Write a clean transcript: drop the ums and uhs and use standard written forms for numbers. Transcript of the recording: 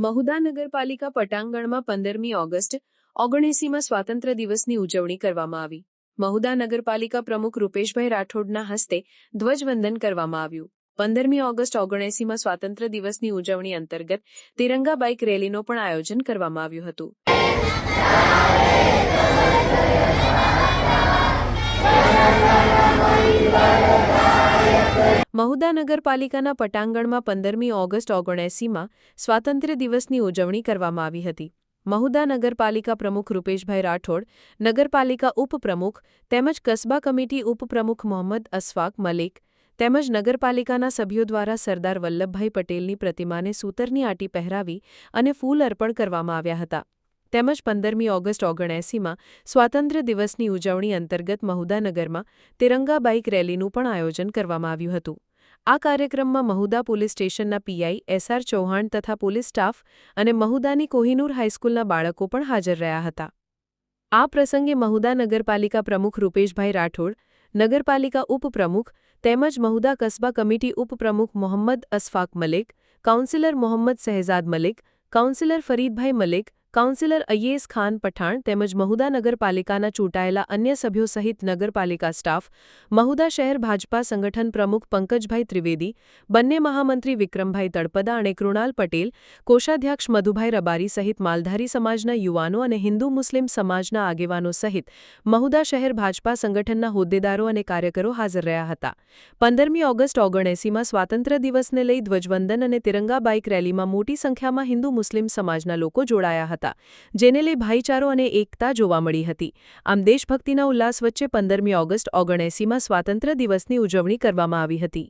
મહુધા નગરપાલિકા પટાંગણમાં 15મી ઓગસ્ટ 1980માં સ્વાતંત્ર્ય દિવસની ઉજવણી કરવામાં આવી. મહુધા નગરપાલિકા પ્રમુખ રૂપેશભાઈ રાઠોડના હસ્તે ધ્વજવંદન કરવામાં આવ્યું. 15મી ઓગસ્ટ 1980માં સ્વાતંત્ર્ય દિવસની ઉજવણી અંતર્ગત તિરંગા બાઇક રેલીનું પણ આયોજન કરવામાં આવ્યું હતું. મહુધા નગરપાલિકાના પટાંગણમાં 15મી ઓગસ્ટ 1980માં સ્વાતંત્ર્ય દિવસની ઉજવણી કરવામાં આવી હતી. મહુધા નગરપાલિકા પ્રમુખ રૂપેશભાઈ રાઠોડ, નગરપાલિકા ઉપપ્રમુખ તેમજ કસ્બા કમિટી ઉપપ્રમુખ મોહમ્મદ અશફાક મલિક તેમજ નગરપાલિકાના સભ્યો દ્વારા સરદાર વલ્લભભાઈ પટેલની પ્રતિમાને સૂતરની આંટી પહેરાવી અને ફૂલ અર્પણ કરવામાં આવ્યા હતા. તેમજ 15મી ઓગસ્ટ 1980માં સ્વાતંત્ર્ય દિવસની ઉજવણી અંતર્ગત મહુધા નગરમાં તિરંગા બાઇક રેલીનું પણ આયોજન કરવામાં આવ્યું હતું. આ કાર્યક્રમમાં મહુધા પોલીસ સ્ટેશનના પીઆઈ એસઆર ચૌહાણ તથા પોલીસ સ્ટાફ અને મહુધાની કોહિનૂર હાઈસ્કૂલના બાળકો પણ હાજર રહ્યા હતા. આ પ્રસંગે મહુધા નગરપાલિકા પ્રમુખ રૂપેશભાઈ રાઠોડ, નગરપાલિકા ઉપપ્રમુખ તેમજ મહુધા કસ્બા કમિટી ઉપપ્રમુખ Mohammad Ashfaq Malik, councillor Mohammad Shahzad Malik, councillor Faridbhai Malik, councillor અય્યેઝ Khan Pathan તેમજ મહુધા નગરપાલિકાના ચૂંટાયેલા અન્ય સભ્યો સહિત નગરપાલિકા સ્ટાફ, મહુધા શહેર ભાજપા સંગઠન પ્રમુખ પંકજભાઈ ત્રિવેદી, બંને મહામંત્રી વિક્રમભાઈ તળપદા અને કૃણાલ પટેલ, કોષાધ્યક્ષ મધુભાઈ રબારી સહિત માલધારી સમાજના યુવાનો અને હિન્દુ મુસ્લિમ સમાજના આગેવાનો સહિત મહુધા શહેર ભાજપા સંગઠનના હોદ્દેદારો અને કાર્યકરો હાજર રહ્યા હતા. 15મી ઓગસ્ટ 1980માં સ્વાતંત્ર્ય દિવસને લઈ ધ્વજવંદન અને તિરંગા બાઇક રેલીમાં મોટી સંખ્યામાં હિન્દુ મુસ્લિમ સમાજના લોકો જોડાયા હતા, જેને લઈ ભાઈચારો અને એકતા જોવા મળી હતી. આમ દેશભક્તિના ઉલ્લાસ વચ્ચે 15મી ઓગસ્ટ 1980માં સ્વાતંત્ર્ય દિવસની ઉજવણી કરવામાં આવી હતી.